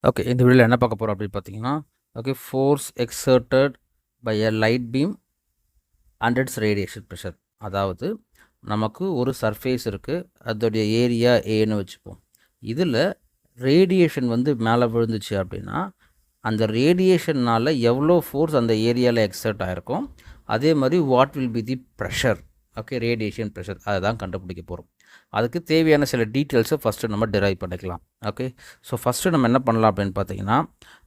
Okay. இந்த வீடியோல என்ன பார்க்க போறோம் அப்படின்னு பார்த்தீங்கன்னா, okay force exerted by a light beam and its radiation pressure. அதாவது நமக்கு ஒரு சர்ஃபேஸ் இருக்குது, அதோடைய ஏரியா ஏன்னு வச்சுப்போம். இதில் ரேடியேஷன் வந்து மேலே விழுந்துச்சு அப்படின்னா, அந்த ரேடியேஷன்னால் எவ்வளோ ஃபோர்ஸ் அந்த ஏரியாவில் எக்ஸர்ட் ஆகிருக்கும், அதே மாதிரி what will be the pressure. Okay, radiation pressure அதை தான் கண்டுபிடிக்க போகிறோம். அதுக்கு தேவையான சில டீட்டெயில்ஸை ஃபஸ்ட்டு நம்ம டிரைவ் பண்ணிக்கலாம். ஓகே, ஸோ ஃபஸ்ட்டு நம்ம என்ன பண்ணலாம் அப்படின்னு பார்த்தீங்கன்னா,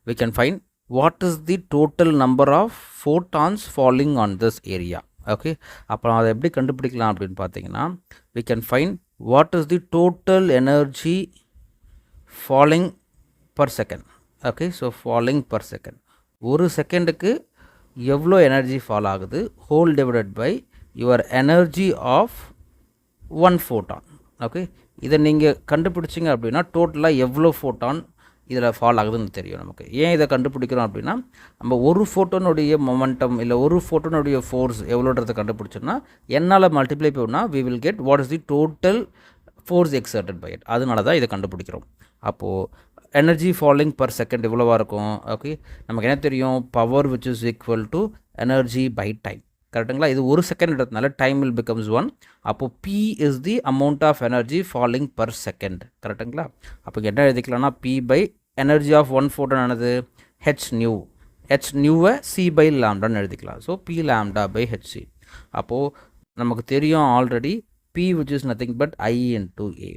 we can find what is the total number of photons falling on this area. Okay, அப்புறம் அதை எப்படி கண்டுபிடிக்கலாம் அப்படின்னு பார்த்தீங்கன்னா, we can find what is the total energy falling per second. Okay, so falling per second, ஒரு செகண்டுக்கு எவ்வளோ energy fall ஆகுது, whole divided by your energy of one photon. Okay, இதை நீங்கள் கண்டுபிடிச்சிங்க அப்படின்னா டோட்டலாக எவ்வளோ ஃபோட்டான் இதில் ஃபால் ஆகுதுன்னு தெரியும் நமக்கு. ஏன் இதை கண்டுபிடிக்கிறோம் அப்படின்னா, நம்ம ஒரு ஃபோட்டோனுடைய மொமெண்டம் இல்லை ஒரு ஃபோட்டோனுடைய ஃபோர்ஸ் எவ்வளோன்றதை கண்டுபிடிச்சோன்னா என்னால் மல்டிப்ளை பண்ணால் we will get what is the total force exerted by it. அதனால தான் இதை கண்டுபிடிக்கிறோம். அப்போது எனர்ஜி ஃபாலிங் பர் செகண்ட் எவ்வளோவா இருக்கும்? ஓகே, நமக்கு என்ன தெரியும்? Power which is equal to energy by time. கரெக்டுங்களா? இது ஒரு செகண்ட்ன்றதுனால டைம் வில் பிகம்ஸ் 1. அப்போது P is the amount of energy falling per second. கரெக்டுங்களா? அப்போ என்ன எழுதிக்கலாம்னா P by energy of one photon ஆனது ஹெச் நியூ. ஹெச் நியூவை C பை லாம்டான்னு எழுதிக்கலாம். So P lambda by HC. அப்போது நமக்கு தெரியும் already P which is nothing but I into A.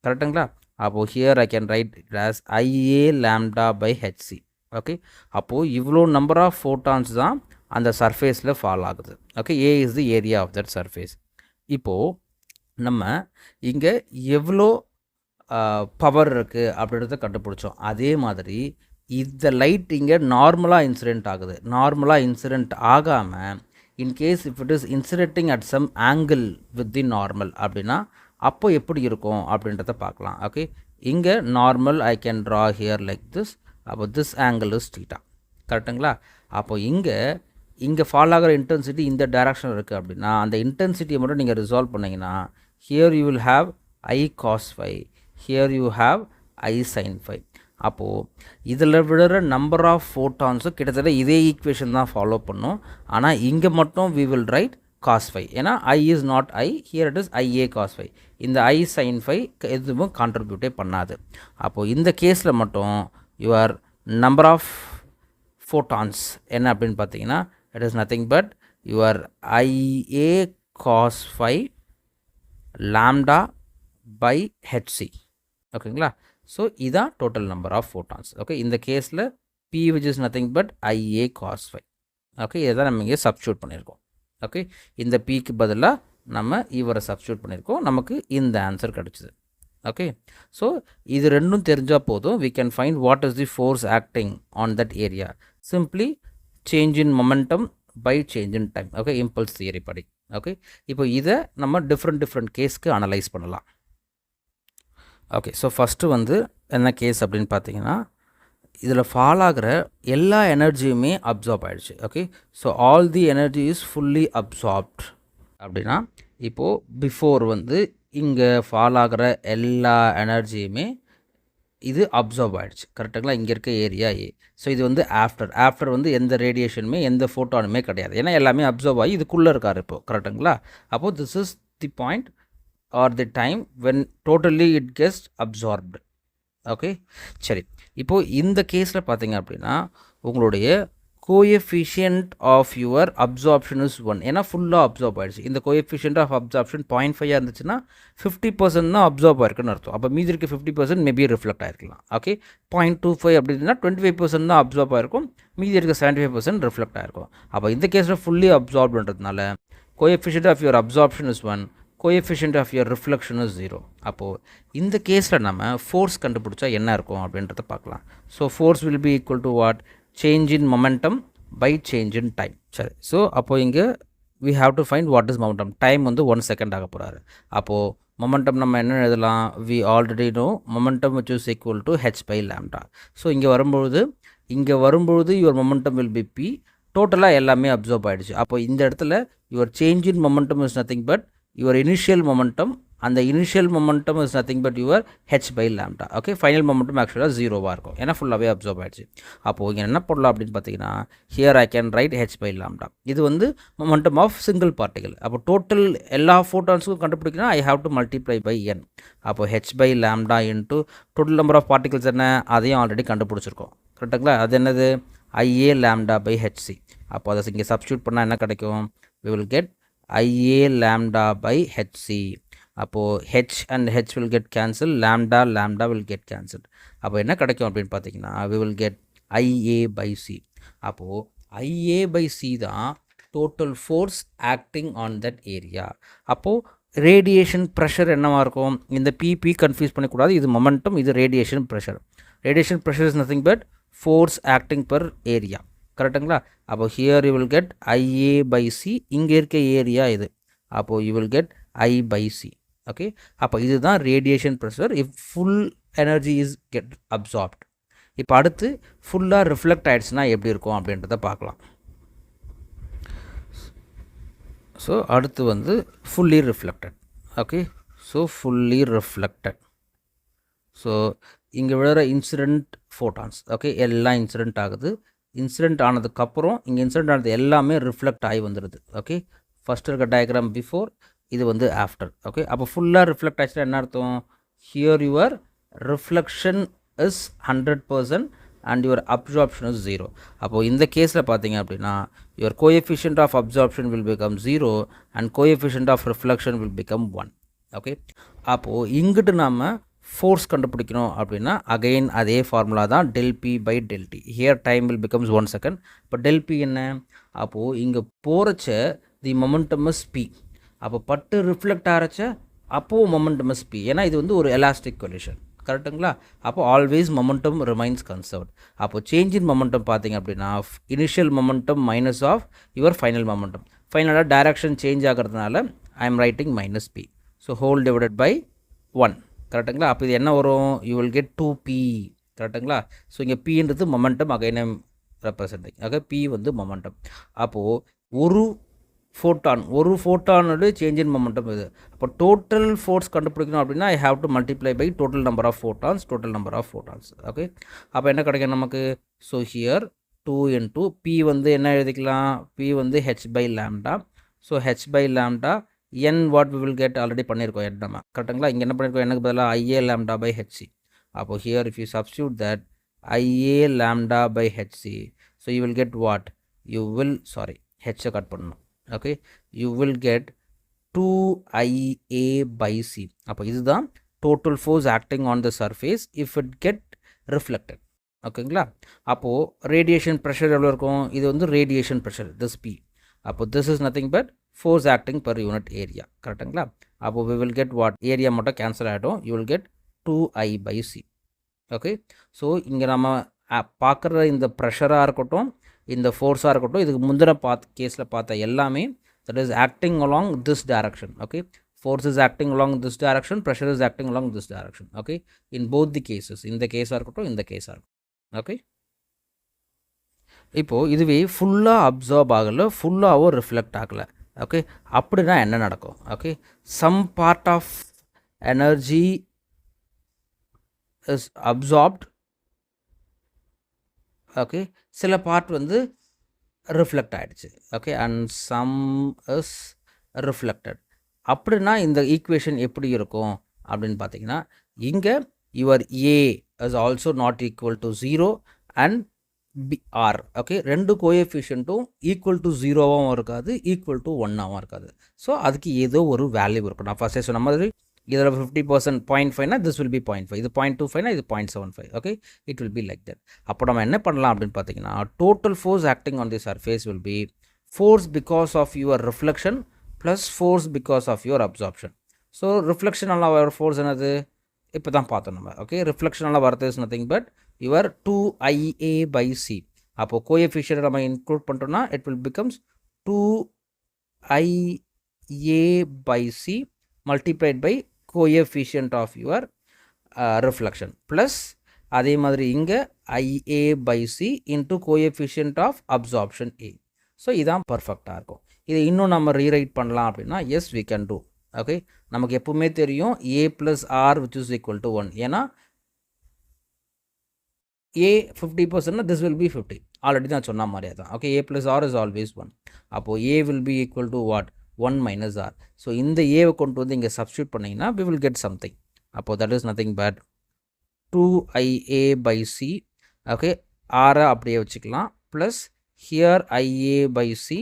கரெக்டுங்களா? அப்போது here I can write it as IA lambda by HC. Okay, அப்போது இவ்வளோ நம்பர் ஆஃப் ஃபோட்டான்ஸ் தான் அந்த சர்ஃபேஸில் ஃபால் ஆகுது. Okay, A is the area of that surface. இப்போது நம்ம இங்கே எவ்வளோ பவர் இருக்குது அப்படின்றத கண்டுபிடிச்சோம். அதே மாதிரி இந்த லைட் இங்கே நார்மலாக இன்சிடெண்ட் ஆகுது. நார்மலாக இன்சிடெண்ட் ஆகாமல் in case if it is incidenting at some angle with the normal அப்படின்னா அப்போ எப்படி இருக்கும் அப்படின்றத பார்க்கலாம். ஓகே, இங்கே normal I can draw here like this. அப்போ திஸ் ஆங்கிள் இஸ் தீட்டா. கரெக்டுங்களா? அப்போ இங்கே ஃபால் ஆகிற இன்டென்சிட்டி இந்த டைரக்ஷன் இருக்குது அப்படின்னா அந்த இன்டென்சிட்டியை மட்டும் நீங்கள் ரிசால்வ் பண்ணிங்கன்னா here you will have I cos phi, here you have I sine phi. அப்போது இதில் விடுற நம்பர் ஆஃப் ஃபோட்டான்ஸும் கிட்டத்தட்ட இதே ஈக்குவேஷன் தான் ஃபாலோ பண்ணும். ஆனால் இங்கே மட்டும் we will write cos phi. ஏன்னா I is not I, here it is IA cos phi. இந்த I sin phi எதுவும் கான்ட்ரிபியூட்டே பண்ணாது. அப்போது இந்த கேஸில் மட்டும் யுவர் நம்பர் ஆஃப் ஃபோட்டான்ஸ் என்ன அப்படின்னு பார்த்தீங்கன்னா it is nothing but your IA cos phi lambda by HC. ஓகேங்களா? ஸோ இதான் total number of photons. Okay, இந்த கேஸில் P which is nothing but IA cos phi. Okay, இதை தான் நம்ம இங்கே சப்ஸ்டியூட் பண்ணியிருக்கோம். ஓகே, இந்த Pக்கு பதிலாக நம்ம இவரை சப்ஸ்டியூட் பண்ணியிருக்கோம், நமக்கு இந்த ஆன்சர் கிடச்சிது. ஓகே, ஸோ இது ரெண்டும் தெரிஞ்சால் போதும். we can find what is the force acting on that area. simply change in momentum by change in time. Okay, impulse theory படி. ஓகே, இப்போ இதை நம்ம டிஃப்ரெண்ட் கேஸ்க்கு அனலைஸ் பண்ணலாம். ஓகே, ஸோ ஃபஸ்ட்டு வந்து என்ன கேஸ் அப்படின்னு பார்த்தீங்கன்னா, இதில் ஃபால் ஆகிற எல்லா எனர்ஜியுமே அப்சார்ப் ஆகிடுச்சு. Okay, so all the energy is fully absorbed அப்படின்னா இப்போது பிஃபோர் வந்து இங்கே ஃபால் ஆகிற எல்லா எனர்ஜியுமே இது அப்சார்ப் ஆகிடுச்சு. கரெக்டுங்களா? இங்கே இருக்க ஏரியா ஏ. ஸோ இது வந்து ஆஃப்டர் வந்து எந்த ரேடியேஷனுமே எந்த ஃபோட்டானுமே கிடையாது. ஏன்னா எல்லாமே அப்சார்ப் ஆகி இதுக்குள்ளே இருக்கார் இப்போது. கரெக்டுங்களா? அப்போது this is the point or the time when totally it gets absorbed. Okay, சரி. இப்போது இந்த கேஸில் பார்த்தீங்க அப்படின்னா உங்களுடைய coefficient of your absorption is 1. ஏன்னா ஃபுல்லாக அப்சார்ப் ஆகிடுச்சு. இந்த கோஎஃபிஷியன்ட் ஆஃப் அப்சார்ப்ஷன் 0.5 இருந்துச்சுன்னா 50% தான் அப்சார்ப் ஆயிருக்குன்னு அர்த்தம். அப்போ மீதி இருக்க 50% மேபி ரிஃப்ளெக்ட் ஆகிருக்கலாம். ஓகே, 0.25 அப்படின்னா 25% தான் அப்சார்ப் ஆகிருக்கும், மீதி இருக்க 75% ரிஃப்ளெக்ட் ஆகிருக்கும். அப்போ இந்த கேஸில் ஃபுல்லி அப்சார்ப்ன்றதுனால coefficient of your absorption is 1, coefficient of your reflection is 0. அப்போது இந்த கேஸில் நம்ம ஃபோர்ஸ் கண்டுபிடிச்சா என்ன இருக்கும் அப்படின்றத பார்க்கலாம். So force will be equal to what? Change in momentum by change in time. சரி, ஸோ அப்போது இங்கே we have to find what is momentum. Time வந்து 1 செகண்ட் ஆக போகிறாரு. அப்போது மொமெண்டம் நம்ம என்ன எழுதலாம்? We already know momentum which is equal to H by lambda. So இங்கே வரும்பொழுது your momentum will be P. டோட்டலாக எல்லாமே அப்சர்வ் ஆகிடுச்சு. அப்போ இந்த இடத்துல your change in momentum is nothing but your initial momentum, and the initial momentum is nothing but your h by lambda. Okay, final momentum actually 0 இருக்கும், ஏன்னா ஃபுல்லாகவே observe ஆகிடுச்சு. அப்போது இங்கே என்ன பண்ணலாம் அப்படின்னு பார்த்தீங்கன்னா, here I can write h by lambda. இது வந்து மொமெண்டம் ஆஃப் சிங்கிள் பார்ட்டிகல். அப்போ டோட்டல் எல்லா ஃபோட்டான்ஸுக்கும் கண்டுபிடிக்கணும், I have to multiply by n. அப்போ h by lambda into total number of particles என்ன, அதையும் ஆல்ரெடி கண்டுபிடிச்சிருக்கோம். கரெக்டுங்களா? அது என்னது, IA lambda by hc. அப்போ அதை இங்கே சப்ஸ்டியூட் பண்ணால் என்ன கிடைக்கும், we will get IA lambda by hc. அப்போது h and h will get cancelled, lambda will get cancelled. அப்போ என்ன கிடைக்கும் அப்படின்னு பார்த்தீங்கன்னா, we will get IA by c. அப்போது IA by c தான் total force acting on that area. அப்போது radiation pressure என்னவாக இருக்கும், இந்த பிபி கன்ஃபியூஸ் பண்ணக்கூடாது, இது மொமெண்டம், இது radiation pressure. Radiation pressure is nothing but force acting per area. கரெக்டுங்களா? அப்போ here you will get IA by c, இங்கே இருக்க ஏரியா இது. அப்போது you will get I by c. Okay, அப்போ இதுதான் radiation pressure if full energy is get absorbed. இப்போ அடுத்து ஃபுல்லாக ரிஃப்ளெக்ட் ஆகிடுச்சுன்னா எப்படி இருக்கும் அப்படின்றத பார்க்கலாம். ஸோ அடுத்து வந்து fully reflected. Okay, so fully reflected. So இங்கே விழுற இன்சிடெண்ட் ஃபோட்டான்ஸ், ஓகே, எல்லாம் இன்சிடெண்ட் ஆகுது. இன்சிடெண்ட் ஆனதுக்கப்புறம் இங்கே இன்சிடெண்ட் ஆனது எல்லாமே ரிஃப்ளெக்ட் ஆகி வந்துடுது. ஓகே, ஃபஸ்ட் இருக்க டயக்ராம் பிஃபோர், இது வந்து ஆஃப்டர். ஓகே, அப்போ ஃபுல்லாக ரிஃப்ளெக்ட் ஆச்சுன்னா என்ன அர்த்தம், here your reflection is 100% and your absorption is 0. அப்போது இந்த கேஸில் பார்த்தீங்க அப்படின்னா your coefficient of absorption will become 0 and coefficient of reflection will become 1. Okay, அப்போது இங்கிட்டு நாம் ஃபோர்ஸ் கண்டுபிடிக்கணும் அப்படின்னா அகைன் அதே ஃபார்முலா தான், del P by del T. Here time will becomes 1 second. இப்போ டெல் பி என்ன, அப்போது இங்கே போகிறச்ச தி மொமெண்டம் இஸ் பி. அப்போ பட்டு ரிஃப்ளெக்ட் ஆகிறச்ச அப்போது மொமெண்டம் இஸ் பி, ஏன்னா இது வந்து ஒரு எலாஸ்டிக் கொலிஷன். கரெக்டுங்களா? அப்போ ஆல்வேஸ் மொமெண்டம் ரிமைன்ஸ் கன்சர்வ்ட். அப்போது சேஞ்ச் இன் மொமெண்டம் பார்த்தீங்க அப்படின்னா initial momentum minus of your final momentum. ஃபைனலாக டைரக்ஷன் சேஞ்ச் ஆகிறதுனால I am writing minus P. So whole divided by 1. கரெக்டுங்களா? அப்போ இது என்ன வரும், யூ வில் கெட் 2p. கரெக்டுங்களா? ஸோ இங்கே பின்றது momentum, again I'm representing. Okay, P வந்து மொமெண்டம். அப்போது ஒரு ஃபோட்டானோட சேஞ்ச் இன் மொமெண்டம் இது. அப்போ டோட்டல் ஃபோர்ஸ் கண்டுபிடிக்கணும் அப்படின்னா I have to multiply by total number of photons. Okay, அப்போ என்ன கிடைக்கும் நமக்கு, ஸோ ஹியர் 2 into p வந்து என்ன எழுதிக்கலாம், p வந்து h by lambda. So h by lambda n what we will get, already பண்ணியிருக்கோம் n நம்ம. கரெக்டுங்களா? இங்கே என்ன பண்ணியிருக்கோம், எனக்கு பதிலாக IA lambda by hc. அப்போ here if you substitute that IA lambda by hc, so you will get what, you will h cut பண்ணணும். Okay, you will get 2IA by c. அப்போ இதுதான் total force acting on the surface if it get reflected. ஓகேங்களா? அப்போது radiation pressure எவ்வளோ இருக்கும், இது வந்து radiation pressure, this P. அப்போ this is nothing but force acting per unit area. கரெக்டுங்களா? அப்போது we will get what, area மட்டும் கேன்சல் ஆகிடும், you will get 2I by c. Okay, so இங்கே நம்ம பார்க்குற இந்த ப்ரெஷராக இருக்கட்டும், இந்த ஃபோர்ஸாக இருக்கட்டும், இதுக்கு முந்தின கேஸில் பார்த்த எல்லாமே that is acting along this direction. Okay, force is acting along this direction, pressure is acting along this direction. Okay, in both the cases, இந்த கேஸாக இருக்கட்டும், இந்த கேஸாக இருக்கட்டும். ஓகே, இப்போது இதுவே ஃபுல்லாக அப்சார்ப் ஆகலை, ஃபுல்லாகவும் ரிஃப்ளெக்ட் ஆகலை. ஓகே, அப்படின்னா என்ன நடக்கும், okay, some part of energy is absorbed. Okay, சில பார்ட் வந்து ரிஃப்ளெக்ட் ஆகிடுச்சு. Okay, and some is reflected. அப்படின்னா இந்த ஈக்குவேஷன் எப்படி இருக்கும் அப்படின்னு பார்த்தீங்கன்னா, இங்கே your A is also not equal to 0 and R. Okay, ரெண்டு கோஎஃபிஷியன்ட்டும் ஈக்குவல் டு 0வாகவும் இருக்காது, ஈக்குவல் டு 1ஆகவும் இருக்காது. ஸோ அதுக்கு ஏதோ ஒரு வேல்யூ இருக்கும். நான் ஃபஸ்ட்டே சொன்ன மாதிரி இதில் 50% 0.5னா திஸ் வில் பி 0.5, இது 0.25னா இது 0.75. Okay, it will be like that. அப்போ நம்ம என்ன பண்ணலாம் அப்படின்னு பார்த்தீங்கன்னா, total force acting on the surface will be force because of your reflection plus force because of your absorption. So ரிஃப்ளெக்ஷனால் வர ஃபோர்ஸ் என்னது, இப்போ தான் பார்த்தோம் நம்ம. ஓகே, ரிஃப்ளெக்ஷனால் வரது is nothing but your 2IA by c. அப்போது கோஎஃபிஷியன்ட் நம்ம இன்க்ளூட் பண்ணிட்டோம்னா it will becomes 2IA by c multiplied by coefficient of your reflection plus அதே மாதிரி இங்கே IA by c into coefficient of absorption A. So இதான் பர்ஃபெக்டாக இருக்கும். இதை இன்னும் நம்ம ரீரைட் பண்ணலாம் அப்படின்னா, yes we can do. Okay, நமக்கு எப்பவுமே தெரியும் a plus r which is equal to 1. ஏன்னா a 50%, this will be 50. Already நான் சொன்ன மாதிரியே தான். Okay, a plus r is always 1. அப்போ a will be equal to what? 1 minus r. So இந்த ஏவை கொண்டு வந்து இங்கே சப்ஸ்டியூட் பண்ணிங்கன்னா we will get something. அப்போ that is nothing but 2ia by c. Okay, r அப்படியே வச்சுக்கலாம். Plus here ia by c,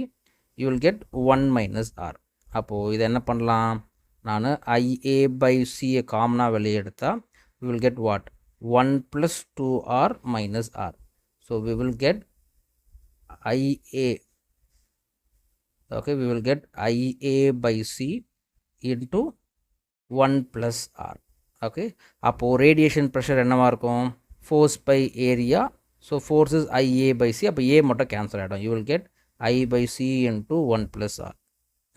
you will get 1 minus r. அப்போது இதை என்ன பண்ணலாம், நான் ia by c காமனாக வெளியே எடுத்தால் we will get what? 1 plus 2r minus r. So we will get ia. Okay, we will get ia by c into 1 plus r. Okay, அப்போ radiation pressure என்னவா இருக்கும்? Force by area. So force is ia by c. அப்போ a மட்டும் cancel ஆகிடும். You will get I by c into 1 plus r.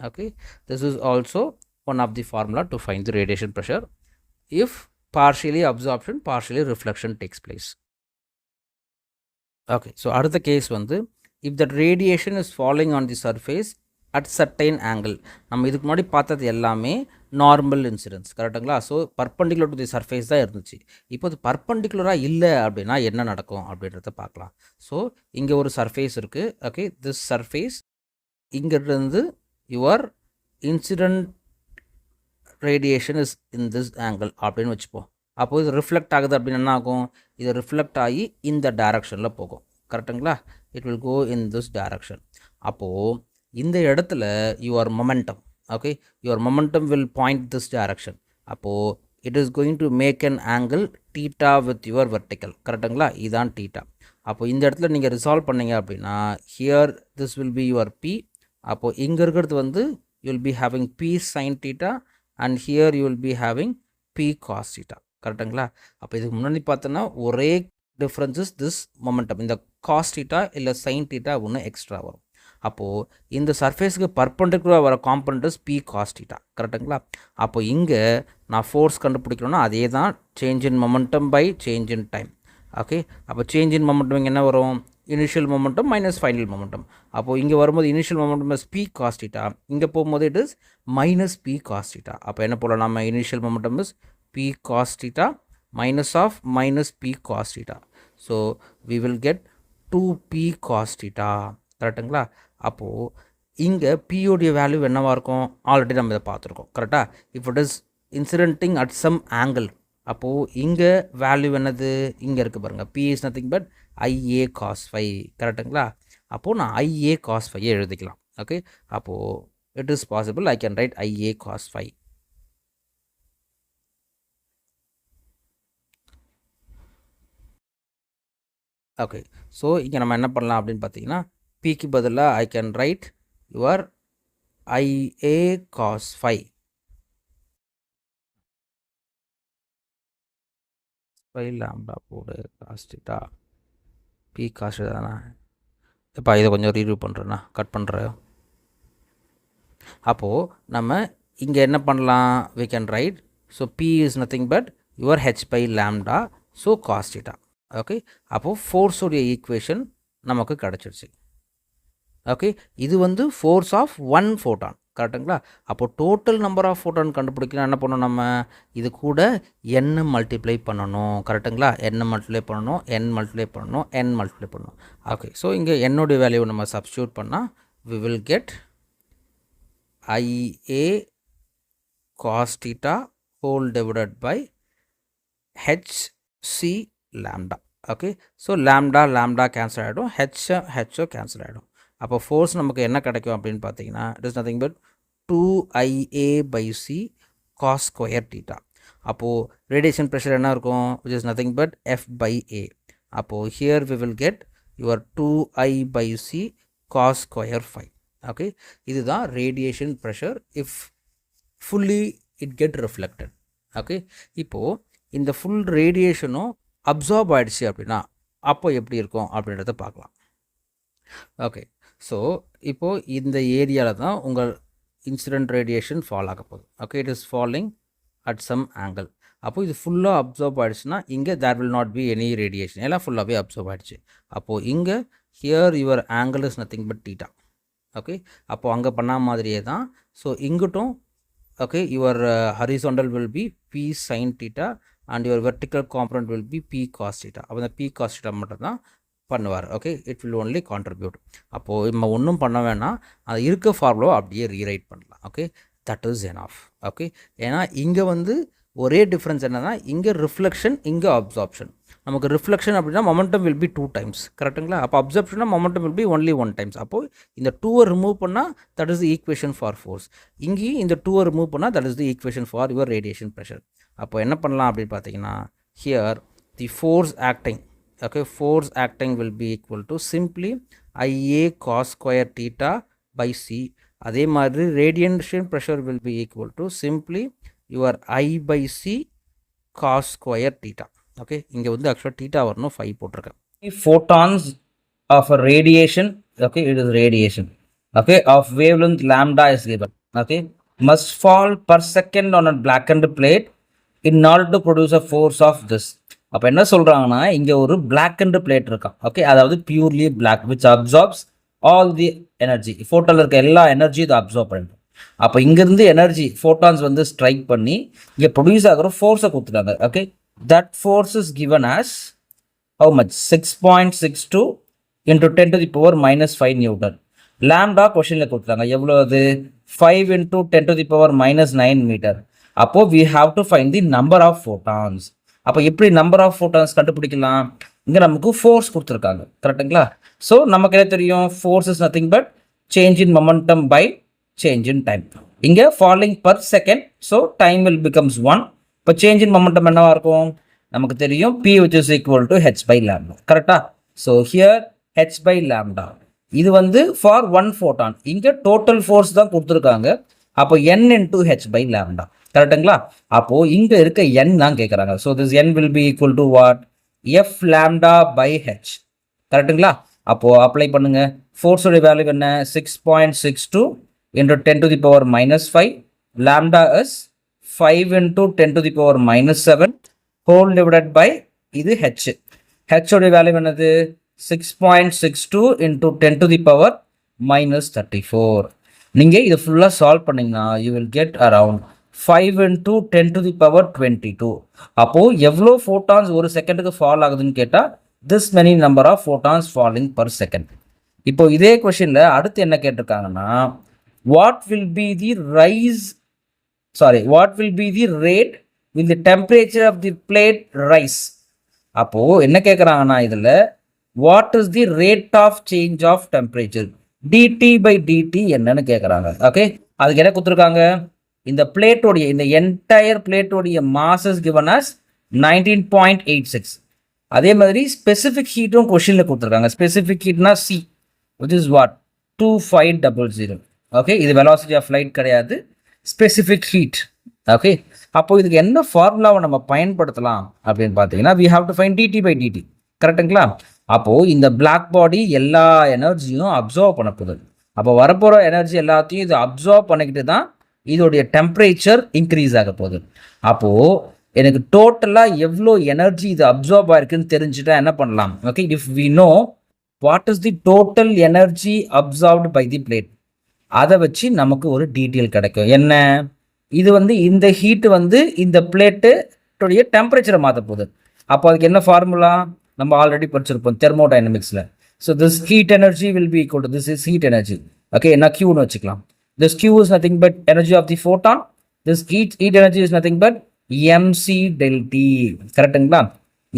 Okay, this is also one of the formula to find the radiation pressure if partially absorption, partially reflection takes place. Okay, so அடுத்த case வந்து if that radiation is falling on the surface at certain angle. நம்ம இதுக்கு முன்னாடி பார்த்தது எல்லாமே normal incidents, கரெக்டுங்களா? So perpendicular to the surface தான் இருந்துச்சு. இப்போ அது பர்பண்டிகுலராக இல்லை அப்படின்னா என்ன நடக்கும் அப்படின்றத பார்க்கலாம். ஸோ இங்கே ஒரு சர்ஃபேஸ் இருக்குது. ஓகே, திஸ் சர்ஃபேஸ் இங்கிருந்து your incident radiation is in this angle அப்படின்னு வச்சுப்போம். அப்போது இது ரிஃப்ளெக்ட் ஆகுது அப்படின்னு என்ன ஆகும்? இது ரிஃப்ளெக்ட் ஆகி இந்த டைரக்ஷனில் போகும், கரெக்டுங்களா? It will go in this direction. அப்போது இந்த இடத்துல your momentum, okay, your momentum will point this direction. அப்போது it is going to make an angle theta with your vertical, கரெக்டுங்களா? இதுதான் டீட்டா. அப்போது இந்த இடத்துல நீங்கள் ரிசால்வ் பண்ணீங்க அப்படின்னா here this will be your P. அப்போது இங்கே இருக்கிறது வந்து you will be having P sine theta and here you will be having P cos theta, கரெக்டுங்களா? அப்போ இதுக்கு முன்னாடி பார்த்தோன்னா ஒரே டிஃப்ரென்ஸ் இஸ் திஸ் மொமெண்டம். இந்த காஸ் டீட்டா இல்லை சைன் டீட்டா ஒன்று எக்ஸ்ட்ரா வரும். அப்போது இந்த சர்ஃபேஸுக்கு பர்பண்டிகுலராக வர component is P cos theta, கரெக்டுங்களா? அப்போ இங்கே நான் ஃபோர்ஸ் கண்டுபிடிக்கணும்னா அதே தான் change in momentum by change in time. Okay, அப்போ சேஞ்ச் இன் மொமெண்டம் இங்கே என்ன வரும்? Initial momentum minus final momentum. அப்போது இங்கே வரும்போது initial momentum is P cos theta, இங்கே போகும்போது it is minus P cos theta. அப்போ என்ன போடலாம் நம்ம? Initial momentum is P cos theta minus of minus p cos theta. So we will get 2p cos theta, கரெக்டுங்களா? அப்போது இங்கே பியோடைய value என்னவாக இருக்கும்? ஆல்ரெடி நம்ம இதை பார்த்துருக்கோம், கரெக்டாக? If it is incidenting at some angle, அப்போது இங்கே வேல்யூ என்னது? இங்கே இருக்குது பாருங்கள், p is nothing but ia cos phi, கரெக்டுங்களா? அப்போது நான் ia cos phi எழுதிக்கலாம். ஓகே, அப்போது it is possible I can right ia cos phi. Okay, so இங்கே நம்ம என்ன பண்ணலாம் அப்படின்னு பார்த்தீங்கன்னா பிக்கு பதிலாக ஐ can right your IA cos phi. phi lambda போடு காஸ் டீட்டா பி காஸ் தானே. இப்போ இதை கொஞ்சம் ரீவ்யூ பண்ணுறேண்ணா, கட் பண்ணுறேன். அப்போது நம்ம இங்கே என்ன பண்ணலாம்? we can write, so p is nothing but your h by lambda, so cos theta. Okay, அப்போது ஃபோர்ஸோடைய ஈக்குவேஷன் நமக்கு கிடச்சிருச்சு. ஓகே, இது வந்து ஃபோர்ஸ் ஆஃப் 1 ஃபோட்டான், கரெக்டுங்களா? அப்போது டோட்டல் நம்பர் ஆஃப் ஃபோட்டான் கண்டுபிடிக்கலாம் என்ன பண்ணணும் நம்ம? இது கூட n மல்டிப்ளை பண்ணணும், கரெக்டுங்களா? n மல்டிப்ளை பண்ணணும், n மல்டிப்ளை பண்ணணும், n மல்டிப்ளை பண்ணணும். ஓகே, ஸோ இங்கே என்னுடைய வேல்யூ நம்ம சப்ஸ்டியூட் பண்ணால் we will get IA cos theta whole divided by HC lambda. Okay, so lambda cancel ஆகிடும், ஹெச்ஓ கேன்சல் ஆகிடும். அப்போ ஃபோர்ஸ் நமக்கு என்ன கிடைக்கும் அப்படின்னு பார்த்தீங்கன்னா it is nothing but 2IA by c cos square theta. அப்போது ரேடியேஷன் ப்ரெஷர் என்ன இருக்கும்? Which is nothing but F by A. அப்போது here we will get your 2I by c cos square phi. Okay, இதுதான் radiation pressure if fully it get reflected. Okay, இப்போது இந்த full ரேடியேஷனும் absorb ஆகிடுச்சு அப்படின்னா அப்போ எப்படி இருக்கும் அப்படின்றத பார்க்கலாம். ஓகே, ஸோ இப்போது இந்த ஏரியாவில் தான் உங்கள் இன்சிடென்ட் ரேடியேஷன் ஃபால் ஆக போகுது. Okay, it is falling at some angle. அப்போது இது ஃபுல்லாக அப்சார்ப் ஆகிடுச்சுன்னா இங்கே there will not be any radiation, எல்லாம் ஃபுல்லாகவே அப்சார்ப் ஆகிடுச்சு. அப்போது இங்கே here your angle is nothing but theta. Okay, அப்போது அங்கே பண்ண மாதிரியே தான். ஸோ இங்கிட்டும் okay, your horizontal will be p sin theta and your vertical component will be p cos theta. அப்போ p cos theta மட்டும் தான் பண்ணுவார். Okay, it will only contribute. அப்போது நம்ம ஒன்றும் பண்ண வேணாம், அது இருக்க ஃபார்முலாவை அப்படியே ரீரைட் பண்ணலாம். Okay, that is enough. Okay, ஏன்னா இங்கே வந்து ஒரே டிஃப்ரென்ஸ் என்னன்னா, இங்கே ரிஃப்ளெக்ஷன், இங்கே அப்சார்ப்ஷன். நமக்கு ரிஃப்ளெக்ஷன் அப்படின்னா மொமெண்டம் வில் பி 2 times, கரெக்டுங்களா? அப்போ அப்சர்ப்ஷன்னா momentum will be only 1 times. அப்போது இந்த 2-ஐ ரிமூவ் பண்ணால் that is the equation for force. இங்கேயும் இந்த 2-ஐ ரிமூவ் பண்ணால் that is the equation for your radiation pressure. அப்போ என்ன பண்ணலாம் அப்படின்னு பார்த்தீங்கன்னா, here the force acting, okay, force acting will be equal to simply IA cos square theta by C. அதே மாதிரி radiation pressure will be equal to simply your I by C cos square theta. okay, இங்க வந்து actually theta வரணும், 5 போட்டிருக்கேன். Photons of a radiation, okay, it is radiation, okay, of wavelength lambda is given, okay, must fall per second on a blackened plate in order to produce a force of this. அப்போ என்ன சொல்கிறாங்கன்னா, இங்கே ஒரு blackened plate இருக்கான். Okay, அதாவது purely black which absorbs all the energy. ஃபோட்டோவில் இருக்க எல்லா எனர்ஜி இதை அப்சார்ப் பண்ணிடும். அப்போ இங்கேருந்து எனர்ஜி ஃபோட்டான்ஸ் வந்து ஸ்ட்ரைக் பண்ணி இங்கே ப்ரொடியூஸ் ஆகிற ஃபோர்ஸை கொடுத்துட்டாங்க. Okay, that force is given as how much? 6.62 into 10 to the power minus 5 Newton. Lambda கொஷனில் கொடுத்துட்டாங்க. எவ்வளோ அது? 5 into 10 to the power minus 9 meter. அப்போது we have to find the number of photons. அப்போ எப்படி நம்பர் ஆஃப் ஃபோட்டான்ஸ் கண்டுபிடிக்கலாம்? இங்கே நமக்கு ஃபோர்ஸ் கொடுத்துருக்காங்க, கரெக்டுங்களா? ஸோ நமக்கு என்ன தெரியும்? Force is nothing but change in momentum by change in time. இங்கே falling per second, so time will becomes 1. இப்போ சேஞ்ச் இன் மொமெண்டம் என்னவாக இருக்கும்? நமக்கு தெரியும் P which is equal to h by lambda, கரெக்டா? So here h by lambda இது வந்து for 1 photon. இங்கே டோட்டல் ஃபோர்ஸ் தான் கொடுத்துருக்காங்க. அப்போ n into h by lambda, கரெக்டுங்களா? அப்போது இங்கே இருக்க n தான் கேட்குறாங்க. So this n will be equal to what? f lambda by h, கரெக்டுங்களா? அப்போது அப்ளை பண்ணுங்கள். ஃபோர்ஸோட வேல்யூ என்ன? 6.62 into 10 to the power minus 5. lambda is 5 into 10 to the power minus 7 whole divided by இது h. h ஓட value என்னது? 6.62 into 10 to the power minus 34. நீங்கள் இதை ஃபுல்லாக சால்வ் பண்ணிங்கன்னா you will get around 5 into 10 to the power 22. அப்போது எவ்வளோ photons ஒரு செகண்டுக்கு ஃபால் ஆகுதுன்னு கேட்டால் this many number of photons falling per second. இப்போ இதே கொஷனில் அடுத்து என்ன கேட்டிருக்காங்கன்னா, what will be the rate will the temperature of the plate rise? அப்போது என்ன கேட்குறாங்கன்னா, இதில் what is the rate of change of temperature? dt by dt என்னன்னு கேட்குறாங்க. ஓகே, அதுக்கு என்ன கொடுத்துருக்காங்க? இந்த பிளேட்டோடைய, இந்த என்டையர் பிளேட்டோடைய மாசஸ் கிவன் அஸ் 19.86. அதே மாதிரி ஸ்பெசிஃபிக் ஹீட்டும் கொஷனில் கொடுத்துருக்காங்க. ஸ்பெசிஃபிக் ஹீட்னா C which is what? 2500. Okay, இது வெலாசிட்டி ஆஃப் லைட் கிடையாது, ஸ்பெசிஃபிக் ஹீட். ஓகே, அப்போ இதுக்கு என்ன ஃபார்முலாவை நம்ம பயன்படுத்தலாம் அப்படின்னு பார்த்தீங்கன்னா, we have to find dt by dt, கரெக்டுங்களா? அப்போது இந்த பிளாக் பாடி எல்லா எனர்ஜியும் அப்சர்வ் பண்ண போகுது. அப்போ வரப்போகிற எனர்ஜி எல்லாத்தையும் இது அப்சர்வ் பண்ணிக்கிட்டு தான் இதோடைய டெம்பரேச்சர் இன்க்ரீஸ் ஆக போகுது. அப்போது எனக்கு டோட்டலாக எவ்வளோ எனர்ஜி இது அப்சர்வ் ஆயிருக்குன்னு தெரிஞ்சுட்டா என்ன பண்ணலாம்? Okay, if we know what is the total energy absorbed by the plate, அதை வச்சு நமக்கு ஒரு டீட்டெயில் கிடைக்கும். என்ன? இது வந்து இந்த ஹீட்டு வந்து இந்த பிளேட்டுடைய டெம்பரேச்சரை மாற்ற போகுது. அப்போ அதுக்கு என்ன ஃபார்முலா? நம்ம ஆல்ரெடி படிச்சிருப்போம் தெர்மோடைனமிக்ஸில். So this heat energy will be equal to this is heat energy. Okay, என்ன Qன்னு வச்சுக்கலாம். This Q is nothing but energy of the photon. This heat energy is nothing but mc del T, கரெக்டுங்களா?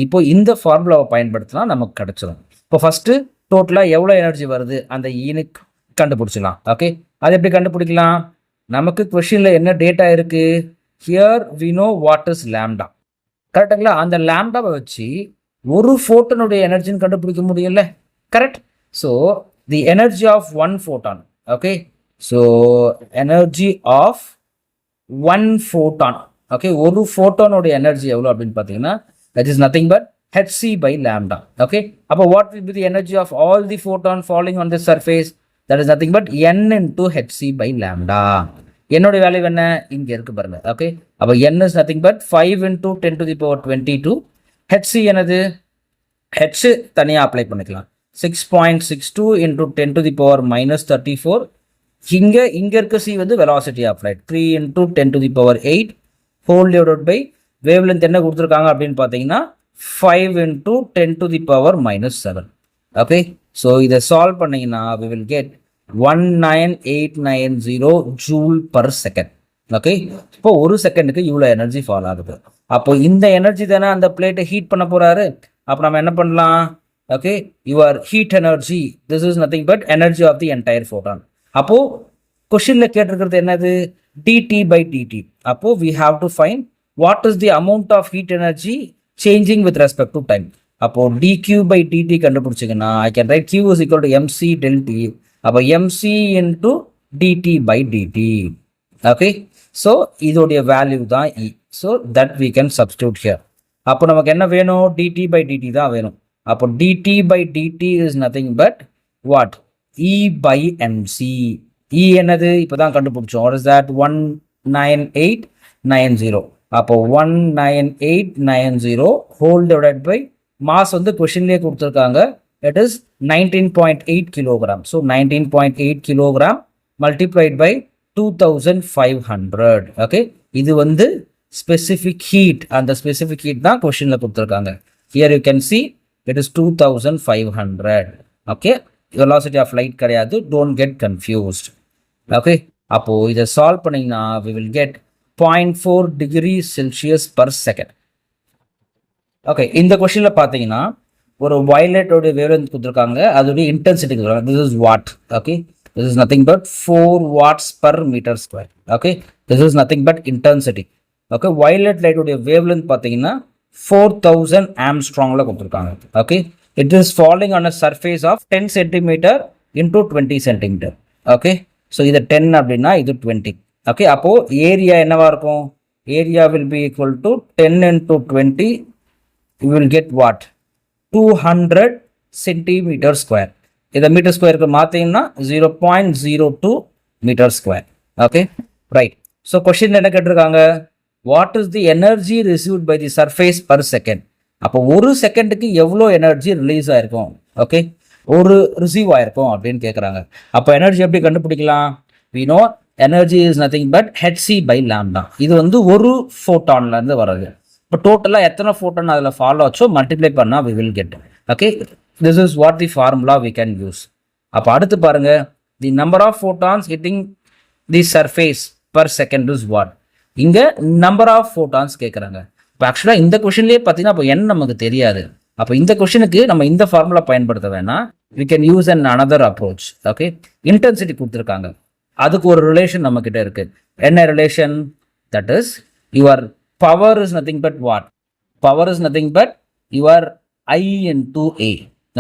இப்போ இந்த ஃபார்முலாவை பயன்படுத்தினா நமக்கு கிடைச்சிடும். இப்போ ஃபஸ்ட்டு டோட்டலாக எவ்வளோ எனர்ஜி வருது அந்த ஈனுக்கு கண்டுபிடிச்சிடலாம். ஓகே, அது எப்படி கண்டுபிடிக்கலாம்? நமக்கு கொஷினில் என்ன டேட்டா இருக்குது? Here we know what is lambda, correct? அந்த லேம்டாவை வச்சு ஒரு ஃபோட்டனுடைய எனர்ஜின்னு கண்டுபிடிக்க முடியும்ல, correct? So the energy of 1 photon, okay, so energy of 1 photon, okay, ஒரு ஃபோட்டானோட எனர்ஜி எவ்வளோ அப்படின்னு பார்த்தீங்கன்னா that is nothing but hc by lambda. Okay, அப்போ what will be the energy of all the photon falling on the surface? That is nothing but n into hc by lambda. என்னோட value என்ன? இங்கே இருக்கு பாருங்க. Okay, அப்போ n is nothing but 5 into 10 to the power 22. hc என்னது? h தனியாக apply பண்ணிக்கலாம். 6.62 into 10 to the power minus 34 இங்க இருக்க c வந்து velocity of light 3 into 10 to the power 8 whole divided by wavelength என்ன கொடுத்துருக்காங்க அப்படின்னு பார்த்தீங்கன்னா 5 into 10 to the power minus 7. Okay, so இதை சால்வ் பண்ணீங்கன்னா we will get 19890 joule per second. Okay, இப்போ ஒரு செகண்டுக்கு இவ்வளோ எனர்ஜி ஃபால் ஆகுது. அப்போ இந்த எனர்ஜி தானே அந்த பிளேட்டை ஹீட் பண்ண போறாரு. அப்போ நம்ம என்ன பண்ணலாம்? Okay, your heat energy, this is nothing but energy of the entire photon. அப்போ கொஸ்டின்ல கேட்டிருக்கிறது என்னது? dt by dt. அப்போ we have to find what is the amount of heat energy changing with respect to time. அப்போ dq by dt கண்டுபிடிச்சிங்கன்னா I can write q is equal to mc del t. அப்போ mc into dt by dt. Okay, so இதோடைய value தான் e. So that we can substitute here. அப்போ நமக்கு என்ன வேணும்? dt by dt தான் வேணும். அப்போ dt by dt is nothing but what? e by mc. e என்னது? இப்போ தான் கண்டுபிடிச்சோம். What is that? 19890. அப்போ 19890 whole divided by mass வந்து கொஸ்டின்லேயே கொடுத்துருக்காங்க. It is 19.8 kilogram. So 19.8 kilogram multiplied by 2500. Okay, இது வந்து specific heat. அந்த specific heat தான் கொஸ்டின்ல கொடுத்துருக்காங்க. Here you can see it is 2500. Okay, velocity of light கிடையாது. Don't get confused. ஓகே, அப்போ இதை சால்வ் பண்ணீங்கன்னா we will get 0.4 degrees Celsius per second. Okay, இந்த கொஸ்டின்ல பார்த்தீங்கன்னா ஒரு வயலட்டோட வேவ்லென்த் கொடுத்துருக்காங்க, அதோடைய இன்டென்சிட்டி கொடுத்துருக்காங்க. This is what. Okay, this is nothing but 4 watts per meter square. Okay, this is nothing but intensity. Okay, violet லைட்டோடைய wavelength பார்த்தீங்கன்னா 4000 ஆம்ஸ்ட்ராங்ல கொடுத்துருக்காங்க. Okay, it is falling on a surface of 10 centimetre into 20 centimetre. Okay, so இது 10 அப்படின்னா இது 20. Okay, அப்போ area என்னவா இருக்கும்? Area will be equal to 10 into 20. You will get what? 200 centimeter square. இதை மீட்டர் ஸ்கொயருக்கு மாற்றிங்கன்னா 0.02 metre square. Okay, right. So question என்ன கேட்டிருக்காங்க? What is the energy received by the surface per second. அப்போ ஒரு செகண்டுக்கு எவ்வளோ எனர்ஜி ரிலீஸ் ஆயிருக்கும்? ஓகே, ஒரு ரிசீவ் ஆயிருக்கும் அப்படின்னு கேட்குறாங்க. அப்போ எனர்ஜி எப்படி கண்டுபிடிக்கலாம்? we know energy is nothing but hc by lambda. இது வந்து ஒரு ஃபோட்டான்லேருந்து வர்றது. இப்போ டோட்டலாக எத்தனை ஃபோட்டான் அதில் ஃபாலோ ஆச்சோ மல்டிப்ளை பண்ணால் we will get. Okay, this is what the formula we can use. அப்போ அடுத்து பாருங்க, the number of photons hitting the surface per second is what? இங்கே நம்பர் ஆஃப் ஃபோட்டான்ஸ் கேட்குறாங்க. இப்போ ஆக்சுவலாக இந்த கொஷின்லேயே பார்த்தீங்கன்னா அப்போ என்ன நமக்கு தெரியாது. அப்போ இந்த கொஷினுக்கு நம்ம இந்த ஃபார்முலா பயன்படுத்த வேணாம். we can use an another approach. Okay, intensity கொடுத்துருக்காங்க, அதுக்கு ஒரு ரிலேஷன் நம்ம கிட்ட இருக்கு. என்ன relation? That is your power is nothing but what? Power is nothing but your I into A.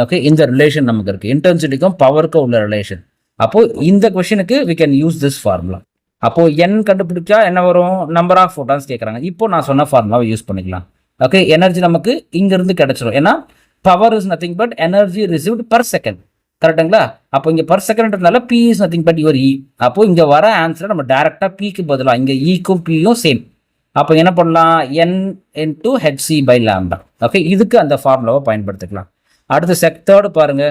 Okay, இந்த ரிலேஷன் நமக்கு இருக்கு, இன்டென்சிட்டிக்கும் பவருக்கும் உள்ள ரிலேஷன். அப்போ இந்த கொஸ்டினுக்கு we can use this formula. அப்போ n கண்டுபிடிச்சா என்ன வரும்? நம்பர் ஆஃப் ஃபோட்டான்ஸ் கேட்குறாங்க. இப்போ நான் சொன்ன ஃபார்முலாவை யூஸ் பண்ணிக்கலாம். ஓகே, எனர்ஜி நமக்கு இங்கிருந்து கிடைச்சிடும். ஏன்னா power is nothing but energy received per second. கரெக்டுங்களா? அப்போ இங்கே பர் செகண்ட்னால P is nothing but your E. அப்போ இங்கே வர ஆன்சரை நம்ம டேரெக்டாக Pக்கு பதிலாக இங்கே ஈக்கும் Pயும் சேம். அப்போ என்ன பண்ணலாம்? n into hc by lambda. Okay, இதுக்கு அந்த ஃபார்முலாவை பயன்படுத்திக்கலாம். அடுத்து தேர்டு பாருங்க,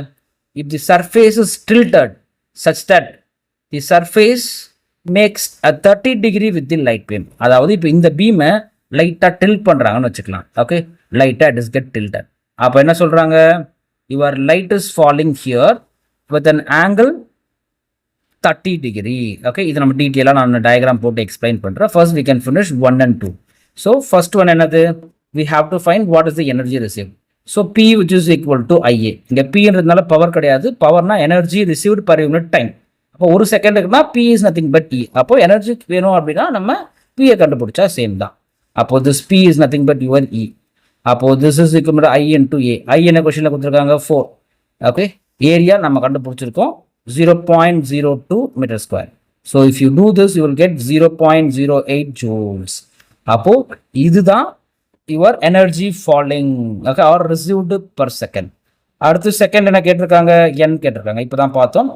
if the surface is tilted such that the surface makes a 30 degree with the light beam. அதாவது இப்போ இந்த பீமை லைட்டாக டில்ட் பண்ணுறாங்கன்னு வச்சுக்கலாம். ஓகே, லைட்டாக இட் இஸ் கெட் டில்டட். அப்போ என்ன சொல்கிறாங்க? Your light is falling here with an angle 30 degree. Okay, இது நம்ம டீட்டெயிலாக நான் டயக்ராம் போட்டு எக்ஸ்பிளைன் பண்ணுறேன். First we can finish 1 and 2. So first one என்னது? we have to find what is the energy received. So P which is equal to IA. இங்கே Pன்றதுனால power கிடையாது, பவர்னா energy received per unit time. அப்போ ஒரு செகண்டுக்குனா P is nothing but E. அப்போ energy வேணும் அப்படின்னா நம்ம Pயை கண்டுபிடிச்சா சேம் தான். அப்போ this P is nothing but your E. அப்போ this is equal to I into A. I என்ன கொஸ்டினில் கொடுத்துருக்காங்க? 4. ஓகே, ஏரியா நம்ம கண்டுபிடிச்சிருக்கோம் 0.02 meter square. So if you do this, you will get 0.08 joules. அப்போ இதுதான் your energy falling, okay, or received per second. அடுத்து second என்ன கேட்டிருக்காங்க? n கேட்டிருக்காங்க. இப்போ தான் பார்த்தோம்.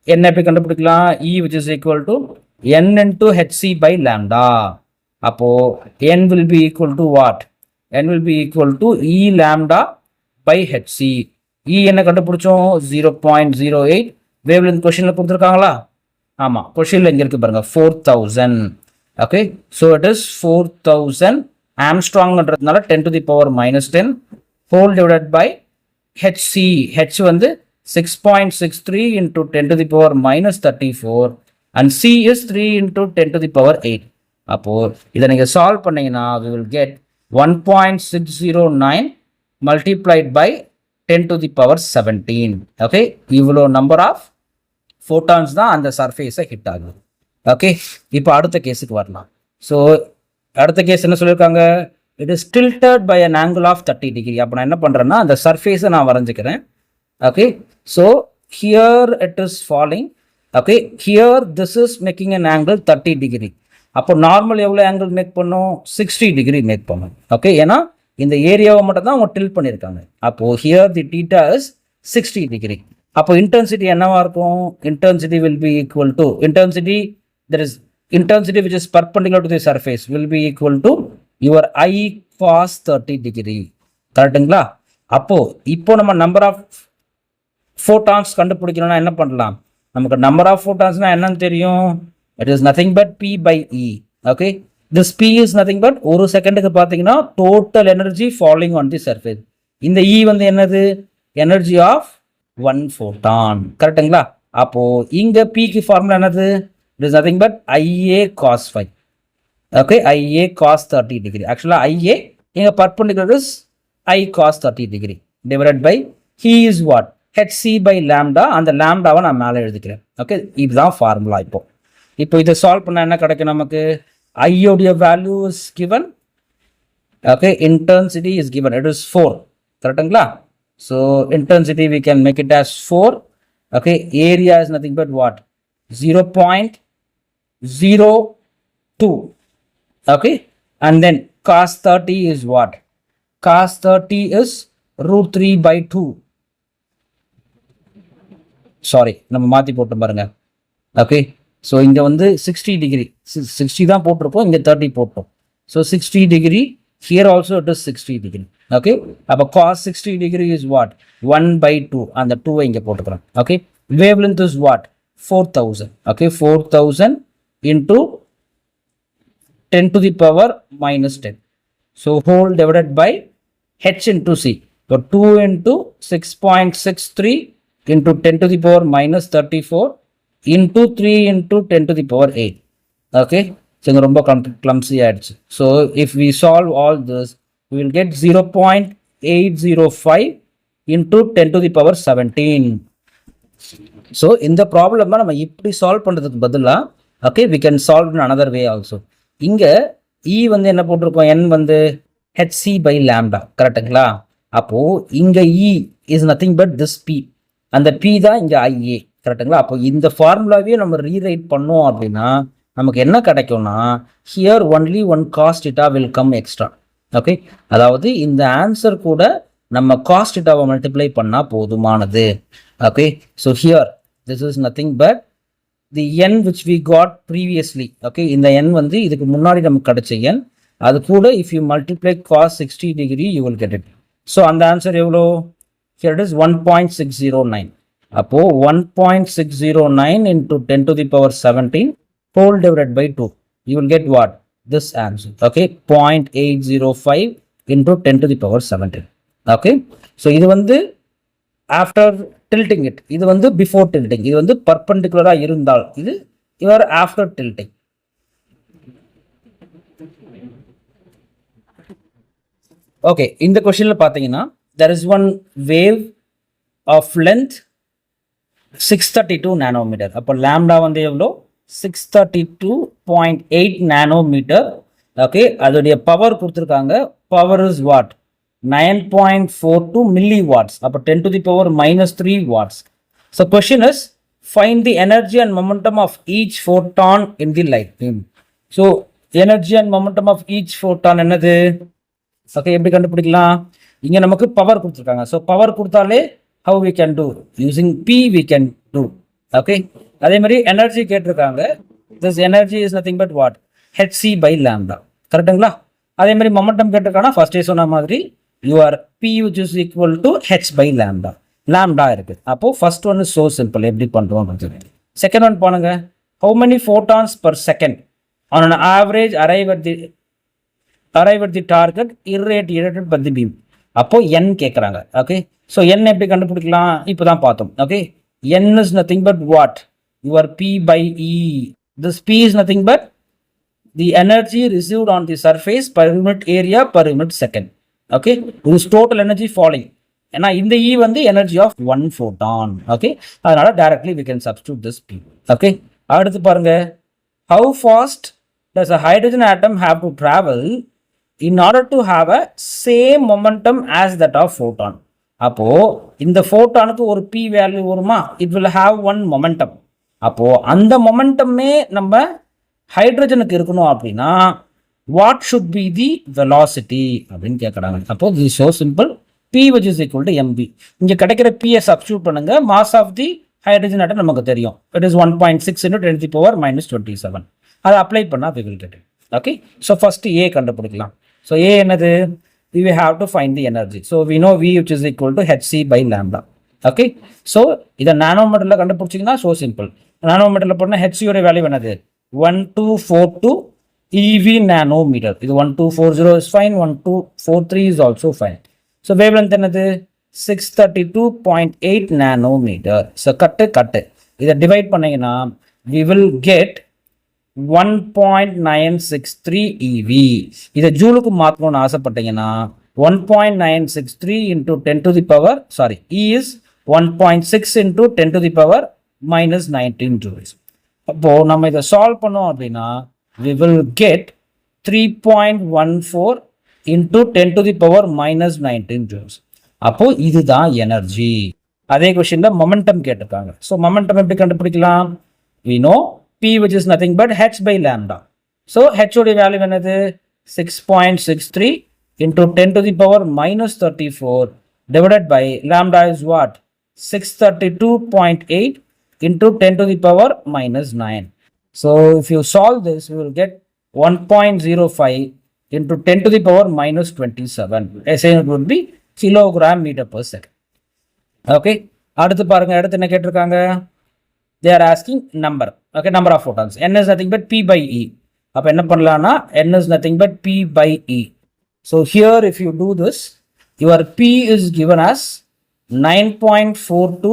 n எப்படி கண்டுபிடிக்கலாம்? E which is equal to n into hc by lambda. அப்போ n will be equal to what? n will be equal to E lambda by hc. E என்ன கண்டுபிடிச்சோம்? 0.08. வேவ்லென்த் கொஸ்டின்ல கொடுத்துருக்காங்களா? ஆமாம், கொஷினில் எங்கே இருக்குது பாருங்கள், 4000. ஓகே, ஸோ இட் இஸ் 4000 ஆம்ஸ்ட்ராங்ன்றதுனால 10 to the power minus 10 whole divided by HC. H வந்து 6.63 into 10 to the power minus 34 and C is 3 into 10 to the power 8. அப்போது இதை நீங்கள் சால்வ் பண்ணீங்கன்னா we will get 1.609 multiplied by 10 to the power 17. Okay, இவ்வளோ number of photons தான் அந்த சர்ஃபேஸை hit ஆகுது. Okay, இப்போ அடுத்த கேஸுக்கு வரலாம். ஸோ அடுத்த கேஸ் என்ன சொல்லியிருக்காங்க, it is tilted by an angle of 30 degree. அப்போ நான் என்ன பண்ணுறேன்னா அந்த சர்ஃபேஸை நான் வரைஞ்சிக்கிறேன். Okay, so here it is falling. Okay, here this is making an angle 30 degree. அப்போ நார்மல் எவ்வளோ ஆங்கிள் மேக் பண்ணும், 60 டிகிரி மேக் பண்ணும். ஓகே, ஏன்னா இந்த ஏரியாவை மட்டும் தான் அவங்க டில்ட் பண்ணியிருக்காங்க. அப்போது here the theta is 60 degree. அப்போ இன்டென்சிட்டி என்னவா இருக்கும், intensity will be equal to intensity there is intensity which is perpendicular to the surface will be equal to your I cos 30 degree. கரெக்டுங்களா? அப்போ இப்போ நம்ம நம்பர் ஆஃப் ஃபோட்டான்ஸ் கண்டுபிடிக்கணும்னா என்ன பண்ணலாம், நமக்கு நம்பர் ஆஃப் ஃபோட்டான்ஸ்னா என்னன்னு தெரியும், it is nothing but P by E. Okay, this P is nothing but ஒரு செகண்டுக்கு பார்த்தீங்கன்னா total energy falling on the surface. இந்த E வந்து என்னது, எனர்ஜி ஆஃப் ஒன் ஃபோட்டான். கரெக்டுங்களா? அப்போ இங்க Pக்கு ஃபார்முலா என்னது, it is nothing but IA cos 5. Okay, IA cos 30 degree. Actually, IA in a perpendicular is I cos 30 degree divided by he is what, HC by lambda, and the lambda நான் மேலே எழுதிக்கிறேன். Okay, இதுதான் formula. இப்போ இதை solve பண்ண என்ன கிடைக்கும் நமக்கு, I உடைய value is given. Okay, intensity is given, it is 4. கரெக்டுங்களா? So intensity we can make it as 4. Okay, area is nothing but what, 0.02. Okay, and then cos 30 is what, cos 30 is root 3 by 2. Sorry, நம்ம மாற்றி போட்டு பாருங்க. Okay, so இங்கே வந்து 60 degree, 60 தான் போட்டிருப்போம், இங்கே 30 போட்டோம். So 60 degree, here also it is 60 degree. Okay, அப்போ cos 60 degree is what, 1 by 2, அந்த 2 இங்கே போட்டுக்கிறோம். Okay, wavelength is what, 4000. Okay, 4000 into 10 to the power minus 10. So whole divided by h into c. So 2 into 6.63 into 10 to the power minus 34 into 3 into 10 to the power 8. Okay, so ரொம்ப clumsy ஆயிடுச்சு. So if we solve all this, we will get 0.805 into 10 to the power 17. So இந்த ப்ராப்ளமாக நம்ம இப்படி solve பண்ணுறதுக்கு பதிலாக, okay, we can solve in another way also. இங்கே E வந்து என்ன போட்டிருக்கோம், என் வந்து ஹெச்சி பை லேம்டா. கரெக்டுங்களா? அப்போது இங்கே E is nothing but this P, அந்த பி தான் இங்கே ஐஏ. கரெக்டுங்களா? அப்போ இந்த ஃபார்முலாவே நம்ம ரீரைட் பண்ணோம் அப்படின்னா நமக்கு என்ன கிடைக்கும்னா, here only one cos theta will come extra. Okay, அதாவது இந்த ஆன்சர் கூட நம்ம காஸ் டீட்டாவை மல்டிப்ளை பண்ணால் போதுமானது. Okay, so here this is nothing but the n which we got previously. Okay, இந்த n வந்து இதுக்கு முன்னாடி நமக்கு கிடைச்ச n, அது கூட if you multiply cos 60 degree you will get it. So அந்த ஆன்சர் எவ்வளோ, here it is 1.609. அப்போ 1.609 into 10 to the power 17 whole divided by 2, you will get what, this answer. Okay, 0.805 into 10 to the power 17. Okay, so இது வந்து after tilting it, இது வந்து before tilting, இது வந்து பர்பெண்டிகுலராக இருந்தால், இது யுவர் ஆஃப்டர் tilting. ஓகே, இந்த கொஸ்டினில் பார்த்தீங்கன்னா there is one wave of length 632 nanometer. அப்போ லேம்டா வந்து எவ்வளோ, 632.8 nanometer. ஓகே, அதோடைய பவர் கொடுத்துருக்காங்க, பவர் இஸ் வாட், 9.42 milliwatts. அப்போ 10 to the power minus 3 watts. So question is, find the energy and momentum of each photon in the light beam. So energy and momentum of each photon என்னது, okay, எப்படி கண்டுபிடிக்கலாம், இங்கே நமக்கு power கொடுத்துருக்காங்க. So power கொடுத்தாலே how we can do, using P we can do. Okay, அதே மாதிரி energy கேட்டிருக்காங்க, this energy is nothing but what, hc by lambda. கரெக்டுங்களா? அதே மாதிரி மொமெண்டம் கேட்டிருக்காங்கன்னா ஃபர்ஸ்டே சொன்ன மாதிரி your P which is equal to h by lambda. lambda இருக்குது. அப்போது first one is so simple, எப்படி பண்ணுறோம். செகண்ட் ஒன் பாருங்க, how many photons per second on an average arrive at the target irradiated by the beam. அப்போ n கேட்குறாங்க. Okay, so n எப்படி கண்டுபிடிக்கலாம் இப்போ தான் பார்த்தோம். Okay, n is nothing but what? Your p by e. This p is nothing but the energy received on the surface per unit area per unit second. Okay, this is total energy falling. ஏன்னா இந்த e வந்து energy of one photon. Okay, அதனால directly we can substitute this p. Okay, அடுத்து பாருங்க, how fast does a hydrogen atom have to travel in order to have a same momentum as that of photon? அப்போ இந்த ஃபோட்டானுக்கு ஒரு p value வருமா? it will have one momentum. அப்போ அந்த மொமெண்டமே நம்ம ஹைட்ரஜனுக்கு இருக்கணும் அப்படின்னா what should be the velocity அப்படின்னு கேட்குறாங்க. அப்போ this is so simple. p which is equal to mv. இங்கே கிடைக்கிற p சப்ஸ்டியூட் பண்ணுங்க. Mass of the hydrogen atom நமக்கு தெரியும். It is 1.6 into 10 to the power minus 27. அதை அப்ளை பண்ணால் we will get it. Okay, so first a கண்டுபிடிக்கலாம். So a என்னது? we will have to find the energy. So we know v which is equal to hc by lambda. Okay, so இதை நானோமீட்டரில் கண்டுபிடிச்சிங்கன்னா so simple. நானோமீட்டரில் போனால் hc உடைய value என்னது? 1242 eV nanometer. இது 1240 is fine, 1243 is also fine. So wavelength என்னது? 632.8 nanometer. So கட்டு இதை divide பண்ணீங்கன்னா we will get 1.963 eV. இதை ஜூலுக்கு மாற்றணும்னு ஆசைப்பட்டீங்கன்னா 1.963 into 10 to the power, sorry, E is 1.6 into 10 to the power minus 19 joules. அப்போ நம்ம இதை சால்வ் பண்ணோம் அப்படின்னா we will get 3.14 into 10 to the power minus 19 joules. அப்போ இதுதான் எனர்ஜி. அதே கொஸ்டின்ல மொமெண்டம் கேட்டிருக்காங்க. ஸோ மொமெண்டம் எப்படி கண்டுபிடிக்கலாம்? we know p which is nothing but h by lambda. So h உடைய வேல்யூ என்னது? 6.63 into 10 to the power minus 34 divided by lambda is what? 632.8 into 10 to the power minus 9. So if you solve this, we will get 1.05 into 10 to the power minus 27. It would be kilogram meter per second. Okay, அடுத்து பாருங்க, அடுத்து என்ன கேட்டிருக்காங்க? They are asking number. Okay, number of photons. n is nothing but p by e. அப்போ என்ன பண்ணலாம்னா n is nothing but p by e. So here if you do this, your p is given as 9.42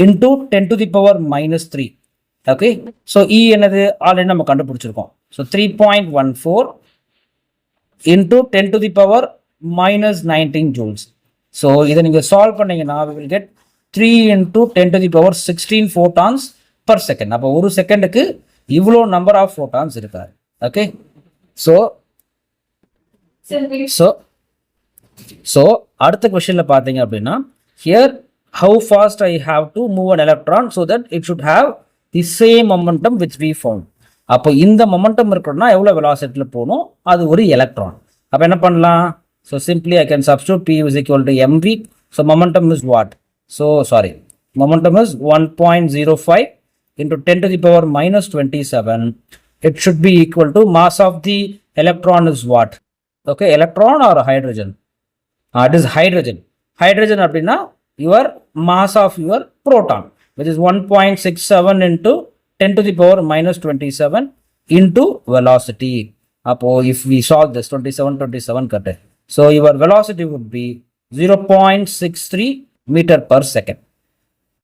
into 10 to the power minus 3. Okay, so e என்னது? Already நம்ம கண்டுபிடிச்சிருக்கோம். So 3.14 into 10 to the power minus 19 joules. So இதை நீங்கள் solve பண்ணீங்கன்னா we will get 3 into 10 to the power 16 photons per second. அப்போ ஒரு செகண்டுக்கு இவ்வளோ நம்பர் ஆஃப் ஃபோட்டான்ஸ் இருக்காது. ஓகே, ஸோ அடுத்த கொஸ்டினில் பார்த்தீங்க அப்படின்னா here how fast I have to move an electron so that it should have the same momentum which we found. அப்போ இந்த மொமெண்டம் இருக்கணும்னா எவ்வளோ வெலாசிட்டியில் போகணும்? அது ஒரு எலக்ட்ரான். அப்போ என்ன பண்ணலாம்? So simply I can substitute p is equal to mv. So momentum is what? Momentum is 1.05 into 10 to the power minus 27. It should be equal to mass of the electron is what? Okay, electron or hydrogen? It is hydrogen. Hydrogen அப்படின்னா your mass of your proton, which is 1.67 into 10 to the power minus 27 into velocity. அப்போ if we solve this 27 cut, so your velocity would be 0.63 meter per second.